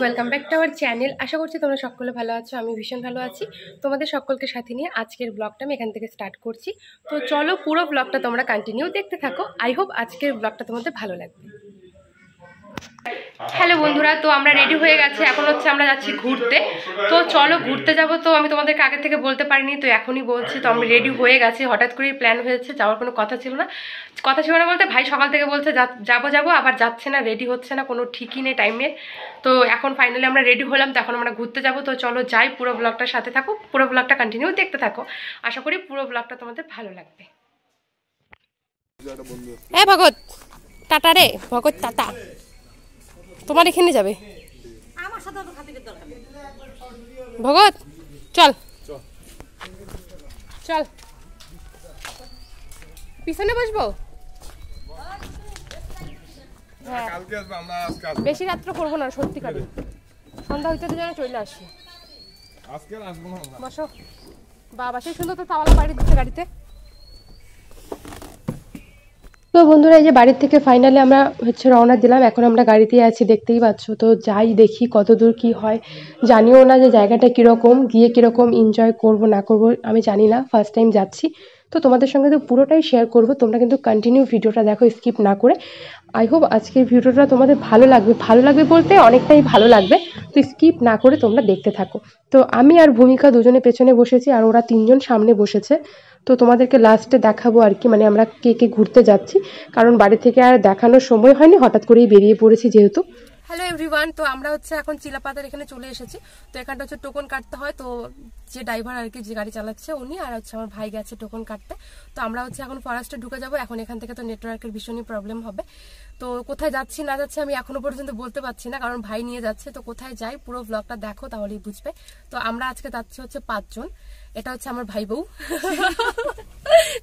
Welcome back to our channel. আশা করছি তোমরা সকলে ভালো আছো। আমি ভীষণ ভালো আছি। তোমাদের সকলকে সাথে নিয়ে আজকের ব্লগটা আমি এখান থেকে স্টার্ট করছি। তো চলো পুরো ব্লগটা তোমরা কন্টিনিউ দেখতে থাকো। আই হোপ আজকের ব্লগটা তোমাদের ভালো লাগবে। হ্যালো বন্ধুরা, তো আমরা রেডি হয়ে গেছি। এখন হচ্ছে আমরা যাচ্ছি ঘুরতে। তো চলো ঘুরতে যাব। তো আমি তোমাদেরকে আগে থেকে বলতে পারিনি, তো এখনই বলছি। তো আমি রেডি হয়ে গেছি, হঠাৎ করেই প্ল্যান হয়েছে, যাওয়ার কোনো কথা ছিল না। বলতে ভাই সকাল থেকে বলছে যাবো আবার যাচ্ছে না, রেডি হচ্ছে না, কোনো ঠিকই নেই টাইমের। তো এখন ফাইনালি আমরা রেডি হলাম, তো এখন আমরা ঘুরতে যাব। তো চলো যাই, পুরো ব্লগটার সাথে থাকো, পুরো ব্লগটা কন্টিনিউ দেখতে থাকো। আশা করি পুরো ব্লগটা তোমাদের ভালো লাগবে। ভগত টাটা রে, ভগত টাটা। তোমার এখানে যাবে ভগত, চল চল পিছনে বসবো। হ্যাঁ, বেশি রাত্র করবো না, সত্যিকারে সন্ধ্যা হইতে যেন চলে আসি। বসো বাবা, সেই সুন্দর তো তাওয়ালা বাড়ি দিচ্ছে গাড়িতে। তো বন্ধুরা, এই যে বাড়ির থেকে ফাইনালি আমরা রওনা দিলাম। এখন আমরা গাড়িতেই আছি, দেখতেই পাচ্ছ। তো যাই, দেখি কত দূর কি হয়। জানিও না যে জায়গাটা কীরকম, গিয়ে কীরকম এনজয় করব না করব আমি জানি না, ফার্স্ট টাইম যাচ্ছি। তো তোমাদের সঙ্গে তো পুরোটাই শেয়ার করব। তোমরা কিন্তু কন্টিনিউ ভিডিওটা দেখো, স্কিপ না করে। আই হোপ আজকের ভিডিওটা তোমাদের ভালো লাগবে বলতে অনেকটাই ভালো লাগবে। তো স্কিপ না করে তোমরা দেখতে থাকো। তো আমি আর ভূমিকা দুজনে পেছনে বসেছি, আর ওরা তিনজন সামনে বসেছে। তো তোমাদেরকে লাস্টে দেখাবো আর কি, মানে আমরা কে কে ঘুরতে যাচ্ছি, কারণ বাড়ি থেকে আর দেখানোর সময় হয়নি, হঠাৎ করেই বেরিয়ে পড়েছি যেহেতু। হ্যালো এভরিওয়ান, তো আমরা এখন চিলাপাতার এখানে চলে এসেছি। তো এখানটা টোকন কাটতে হয়। তো যে ড্রাইভার আর কি, যে গাড়ি চালাচ্ছে উনি, আর আমার ভাই গেছে টোকন কাটতে। তো আমরা এখন ফরেস্টে ঢুকে যাবো। এখন এখান থেকে তো নেটওয়ার্কের ভীষণই প্রবলেম হবে। তো কোথায় যাচ্ছি না যাচ্ছি আমি এখনো পর্যন্ত বলতে পারছি না, কারণ ভাই নিয়ে যাচ্ছে। তো কোথায় যাই পুরো ব্লগটা দেখো, তাহলেই বুঝবে। তো আমরা আজকে যাচ্ছি 5 জন। এটা আমার ভাই বউ।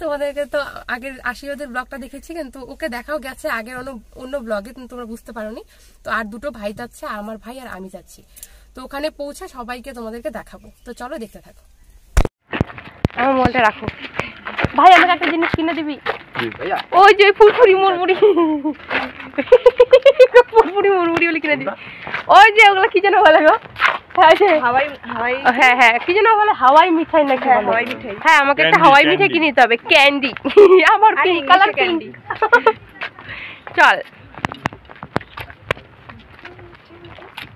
তোমাদেরকে তো আগের আশীর্বাদের ব্লগটা দেখেছি, কিন্তু ওকে দেখাও গেছে আগের অন্য ব্লগে, কিন্তু তোমরা বুঝতে পারোনি। তো আর দুটো ভাই যাচ্ছে, আমার ভাই আর আমি যাচ্ছি। তো ওখানে পৌঁছে সবাইকে তোমাদেরকে দেখাবো। তো চলো দেখতে থাকো। আমার মোবাইলটা রাখো ভাই, আমাকে একটা জিনিস কিনে দিবি। ওই যে ফুরফুরি মুড়মুড়ি বলে কিনে দিবি। ওই যে ওগুলো কি যেন বলে গো, হ্যাঁ কি যেন বলে, হাওয়াই মিঠাই নাকি? হ্যাঁ, আমাকে একটা হাওয়াই মিঠাই কিনে দিতে হবে, ক্যান্ডি। আমার পিঙ্ক কালার ক্যান্ডি। চল।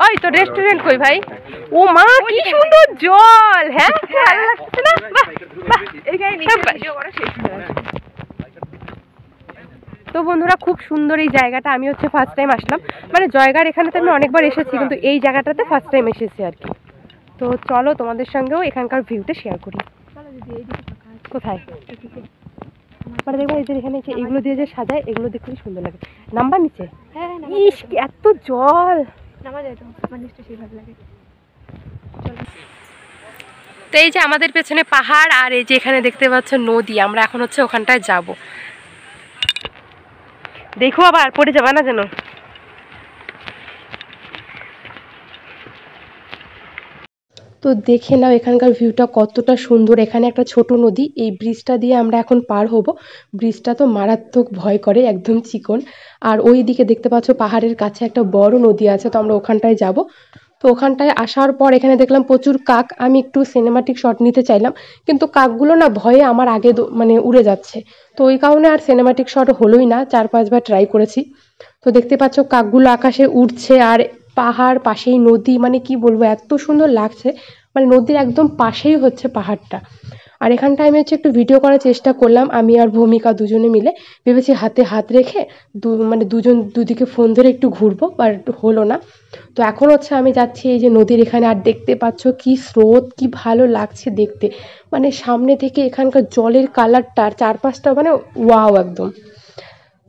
ওই তো রেস্টুরেন্ট কই ভাই? ও মা, কি সুন্দর জল। হ্যাঁ, ভালো লাগছে না? তো বন্ধুরা, খুব সুন্দর এই জায়গাটা। আমি ফার্স্ট টাইম আসলাম, মানে জয়গার এখানে তো আমি অনেকবার এসেছি, কিন্তু এই জায়গাটাতে ফার্স্ট টাইম এসেছি আর কি। তো চলো তোমাদের সঙ্গেও এখানকার ভিউটা শেয়ার করি। কোথায় দেখবো, এই যে এখানে এগুলো দিয়ে যে সাজায়, এগুলো দেখতে খুব সুন্দর লাগে। নাম্বার নিচে, ইস এত জল। তো এই যে আমাদের পেছনে পাহাড়, আর এই যে এখানে দেখতে পাচ্ছ নদী। আমরা এখন ওখানটায় যাব। দেখো আবার পড়ে যাবে না যেন। তো দেখে নাও এখানকার ভিউটা কতটা সুন্দর। এখানে একটা ছোট নদী, এই ব্রিজটা দিয়ে আমরা এখন পার হব। ব্রিজটা তো মারাত্মক ভয় করে, একদম চিকন। আর ওই দিকে দেখতে পাচ্ছ পাহাড়ের কাছে একটা বড় নদী আছে, তো আমরা ওখানটায় যাব। তো ওখানটায় আসার পর এখানে দেখলাম প্রচুর কাক। আমি একটু সিনেমাটিক শট নিতে চাইলাম, কিন্তু কাকগুলো না ভয়ে আমার আগে মানে উড়ে যাচ্ছে। তো ওই কারণে আর সিনেমাটিক শট হলোই না। 4-5 বার ট্রাই করেছি। তো দেখতে পাচ্ছ কাকগুলো আকাশে উড়ছে, আর পাহাড় পাশেই নদী, মানে কি বলবো, এত সুন্দর লাগছে। মানে নদীর একদম পাশেই পাহাড়টা। আর এখানটায় আমি একটু ভিডিও করার চেষ্টা করলাম, আমি আর ভূমিকা দুজনে মিলে। ভেবেছি হাতে হাত রেখে মানে দুজন দুদিকে ফোন ধরে একটু ঘুরবো, বাট হলো না। তো এখন আমি যাচ্ছি এই যে নদীর এখানে, আর দেখতে পাচ্ছ কি স্রোত, কি ভালো লাগছে দেখতে। মানে সামনে থেকে এখানকার জলের কালারটা আর চারপাশটা, মানে ওয়াও একদম।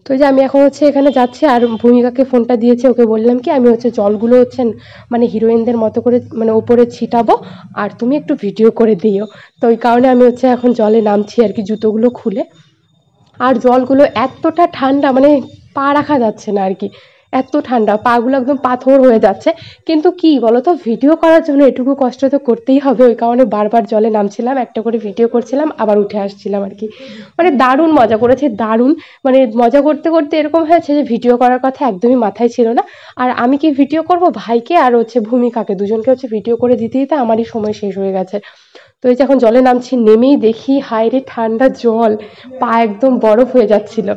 তো এই যে আমি এখন এখানে যাচ্ছি, আর ভূমিকাকে ফোনটা দিয়েছে, ওকে বললাম কি আমি জলগুলো মানে হিরোইনদের মতো করে মানে ওপরে ছিটাবো, আর তুমি একটু ভিডিও করে দিও। তো ওই কারণে আমি এখন জলে নামছি আর কি, জুতোগুলো খুলে। আর জলগুলো এতটা ঠান্ডা, মানে পা রাখা যাচ্ছে না আর কি, এত ঠান্ডা, পাগুলো একদম পাথর হয়ে যাচ্ছে। কিন্তু কি বলতো, ভিডিও করার জন্য এটুকু কষ্ট তো করতেই হবে, ওই কারণে বারবার জলে নামছিলাম, একটা করে ভিডিও করছিলাম, আবার উঠে আসছিলাম আর কি। মানে দারুণ মজা করেছে, দারুণ। মানে মজা করতে করতে এরকম হয়েছে যে ভিডিও করার কথা একদমই মাথায় ছিল না। আর আমি কি ভিডিও করব, ভাইকে আর হচ্ছে ভূমিকাকে দুজনকে হচ্ছে ভিডিও করে দিতে দিতে আমারই সময় শেষ হয়ে গেছে। তো এই যে এখন জলে নামছি, নেমেই দেখি হায় রে ঠান্ডা জল, পা একদম বরফ হয়ে যাচ্ছিল।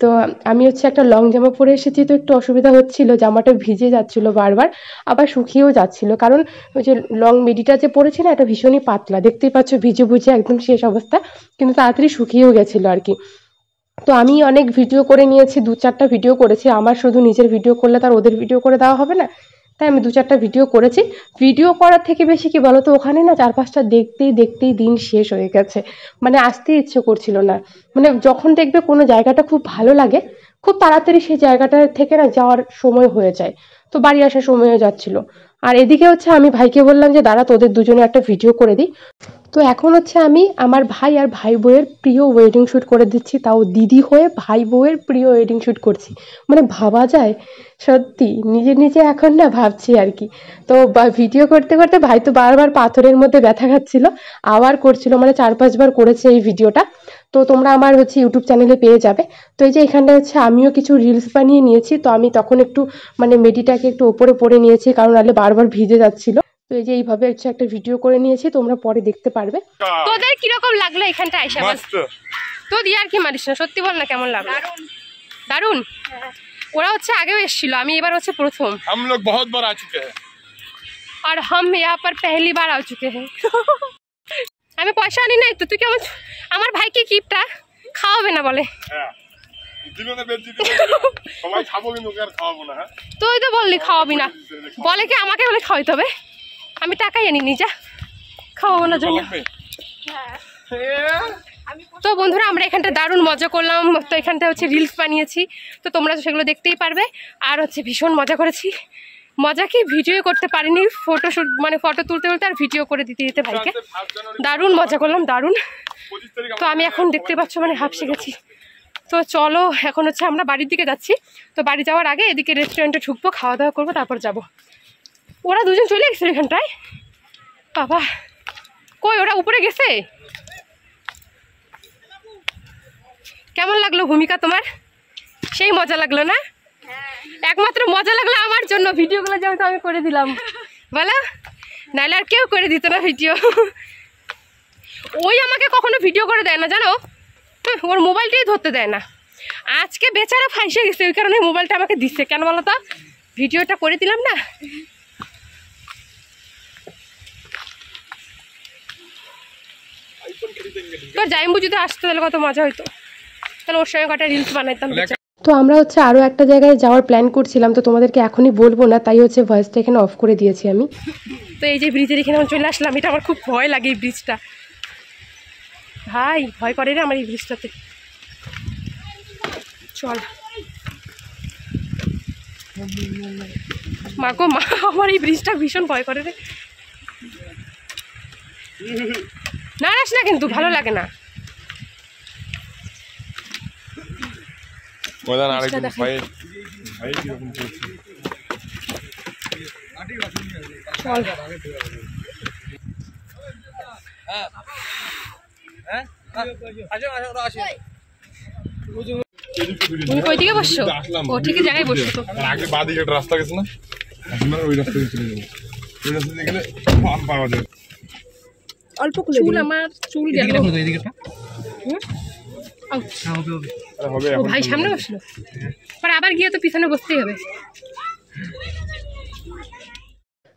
তো আমি হচ্ছে একটা লং জামা পরে এসেছি, তো একটু অসুবিধা হচ্ছিল, জামাটা ভিজে যাচ্ছিল বারবার, আবার শুকিয়েও যাচ্ছিল, কারণ ওই যে লং মিডিটা যে পরেছি না, এটা ভীষণই পাতলা, দেখতেই পাচ্ছ ভিজে ভুজে একদম শেষ অবস্থা, কিন্তু তাড়াতাড়ি শুকিয়েও গেছিল আর কি। তো আমি অনেক ভিডিও করে নিয়েছি, 2-4টা ভিডিও করেছি, আমার শুধু নিজের ভিডিও করলে তার ওদের ভিডিও করে দেওয়া হবে না, তাই আমি 2-4টা ভিডিও করেছি। ভিডিও করার থেকে বেশি কি বলতো, ওখানে না 4-5টা দেখতেই দেখতেই দিন শেষ হয়ে গেছে, মানে আসতে ইচ্ছে করছিল না। মানে যখন দেখবে কোনো জায়গাটা খুব ভালো লাগে, খুব তাড়াতাড়ি সেই জায়গাটা থেকে না যাওয়ার সময় হয়ে যায়, তো বাড়ি আসার সময় হয়ে যাচ্ছিল। আর এদিকে হচ্ছে আমি ভাইকে বললাম যে দাঁড়া তোদের দুজনে একটা ভিডিও করে দিই। তো এখন হচ্ছে আমি আমার ভাই আর ভাই বউয়ের প্রিয় ওয়েডিং শ্যুট করে দিচ্ছি, তাও দিদি হয়ে ভাই বউয়ের প্রিয় ওয়েডিং শ্যুট করছি, মানে ভাবা যায়। সত্যি নিজে নিজে এখন না ভাবছি আর কি। তো ভিডিও করতে করতে ভাই তো বারবার পাথরের মধ্যে ব্যথা খাচ্ছিল, আবার করছিল, মানে 4-5 বার করেছে এই ভিডিওটা। তো তোমরা আমার হচ্ছে ইউটিউব চ্যানেলে পেয়ে যাবে। তো এই যে এখানটা হচ্ছে আমিও কিছু রিলস বানিয়ে নিয়েছি, তো আমি তখন একটু মানে মেডিটাকে একটু ওপরে পরে নিয়েছি, কারণ নাহলে বারবার ভিজে যাচ্ছিল। তো এই যে এইভাবে হচ্ছে একটা ভিডিও করে নিয়েছি, তোমরা পরে দেখতে পারবে। তোদের কিরকম লাগলো এখানটা আইসা? তো দিয়ে আর কি মারিস না, সত্যি বল না কেমন লাগলো? দারুন। ওরা হচ্ছে আগেও এসেছিল, আমি এবার হচ্ছে প্রথম। हम लोग बहुत बार आ चुके हैं और हम यहाँ पर पहली बार आ चुके हैं। আমি পয়সা আনি নাই তো, তুই কেমন আমার ভাইকে গিফটটা খাওয়াবে না বলে? দিলো না বেজি দিলো সবাই খাবো কিন্তু আর খাওয়াবো না। হ্যাঁ তুই তো বললি খাওয়াবি না, বলে কি আমাকে বলে খাওয়াইতে হবে, আমি টাকাই আনি নি, যা খাওয়াবো না জন্য। তো বন্ধুরা আমরা এখানটা দারুণ মজা করলাম, তো এখানটা হচ্ছে রিলস বানিয়েছি, তো তোমরা সেগুলো দেখতেই পারবে। আর হচ্ছে ভীষণ মজা করেছি, মজা কি ভিডিও করতে পারিনি, ফটোশুট মানে ফটো তুলতে তুলতে আর ভিডিও করে দিতে দিতে ভাইকে, দারুণ মজা করলাম, দারুণ। তো আমি এখন দেখতে পাচ্ছ মানে হাঁপসে গেছি। তো চলো এখন হচ্ছে আমরা বাড়ির দিকে যাচ্ছি, তো বাড়ি যাওয়ার আগে এদিকে রেস্টুরেন্টে ঢুকবো, খাওয়া দাওয়া করবো, তারপর যাব। ওরা দুজন চলে গেছে এখানটায়, বাবা কই ওরা উপরে গেছে। কেমন লাগলো ভূমিকা তোমার? সেই মজা লাগলো না? একমাত্র মজা লাগলো আমার জন্য, ভিডিওগুলো যেমন আমি করে দিলাম বলো, নাহলে আর কেউ করে দিত না ভিডিও। ওই আমাকে কখনো ভিডিও করে দেয় না জানো, ওর মোবাইলটাই ধরতে দেয় না। আজকে বেচারা ফাঁসে গেছে, ওই কারণে মোবাইলটা আমাকে দিচ্ছে, কেন বলো তো, ভিডিওটা করে দিলাম না। তোর জাইম্বু যদি আসতো তাহলে কত মজা হইতো, তাহলে ওর সঙ্গে কটা রিলস বানাইতাম। তো আমরা হচ্ছে আরও একটা জায়গায় যাওয়ার প্ল্যান করছিলাম, তো তোমাদেরকে এখনই বলবো না, তাই হচ্ছে ভয়েসটা এখানে অফ করে দিয়েছি আমি। তো এই যে ব্রিজের এখানে আমি চলে আসলাম, এটা আমার খুব ভয় লাগে এই ব্রিজটা, ভাই ভয় করে রে আমার এই ব্রিজটাতে। চল মা গো মা, আমার এই ব্রিজটা ভীষণ ভয় করে রে। না আস না, কিন্তু ভালো লাগে না। চল তুমি কই দিকে বসছো? ও ঠিকই জায়গায় বসছো তো। আগে বাদিকে একটা রাস্তা গেছে না, আমরা ওই রাস্তা দিয়ে চলে যাবো, ওই রাস্তা দিয়ে গেলে পাম পাওয়া যায়। অল্প চুল, আমার চুল গেল। হবে ও ভাই সামনে বসলো, পরে আবার গিয়ে তো পিছনে বসতেই হবে।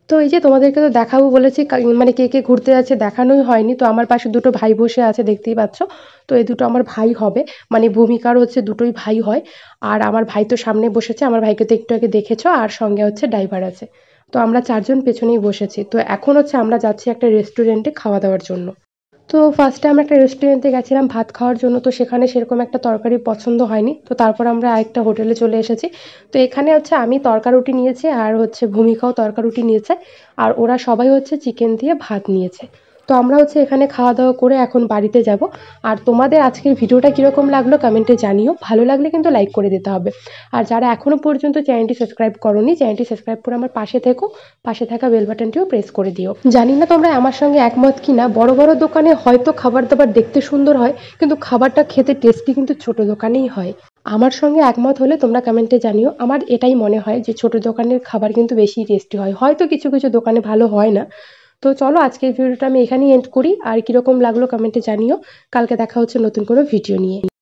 তো এই যে তোমাদেরকে তো দেখাবো বলেছি, মানে কে কে ঘুরতে যাচ্ছে দেখানোই হয়নি। তো আমার পাশে দুটো ভাই বসে আছে দেখতেই পাচ্ছ, তো এই দুটো আমার ভাই হবে, মানে ভূমিকার হচ্ছে দুটোই ভাই হয়। আর আমার ভাই তো সামনে বসেছে, আমার ভাইকে তো একটু আগে দেখেছো, আর সঙ্গে হচ্ছে ড্রাইভার আছে। তো আমরা 4জন পেছনেই বসেছি। তো এখন হচ্ছে আমরা যাচ্ছি একটা রেস্টুরেন্টে খাওয়া দাওয়ার জন্য। তো ফার্স্টে আমরা একটা রেস্টুরেন্টে গেছিলাম ভাত খাওয়ার জন্য, তো সেখানে সেরকম একটা তরকারি পছন্দ হয়নি, তো তারপর আমরা আরেকটা হোটেলে চলে এসেছি। তো এখানে হচ্ছে আমি তরকা রুটি নিয়েছি, আর হচ্ছে ভূমিকাও তরকা রুটি নিয়েছে, আর ওরা সবাই হচ্ছে চিকেন দিয়ে ভাত নিয়েছে। তো আমরা হচ্ছে এখানে খাওয়া দাওয়া করে এখন বাড়িতে যাব। আর তোমাদের আজকের ভিডিওটা কীরকম লাগলো কমেন্টে জানিও, ভালো লাগলে কিন্তু লাইক করে দিতে হবে। আর যারা এখনও পর্যন্ত চ্যানেলটি সাবস্ক্রাইব করোনি, চ্যানেলটি সাবস্ক্রাইব করে আমার পাশে থেকো, পাশে থাকা বেল বাটনটিও প্রেস করে দিও। জানি না তোমরা আমার সঙ্গে একমত কিনা, বড় বড় দোকানে হয়তো খাবার দাবার দেখতে সুন্দর হয়, কিন্তু খাবারটা খেতে টেস্টি কিন্তু ছোট দোকানেই হয়। আমার সঙ্গে একমত হলে তোমরা কমেন্টে জানিও। আমার এটাই মনে হয় যে ছোট দোকানের খাবার কিন্তু বেশি টেস্টি হয়, হয়তো কিছু কিছু দোকানে ভালো হয় না। তো চলো আজকের ভিডিওটা আমি এখানেই এন্ড করি। আর কীরকম লাগলো কমেন্টে জানিও। কালকে দেখা হচ্ছে নতুন কোনো ভিডিও নিয়ে।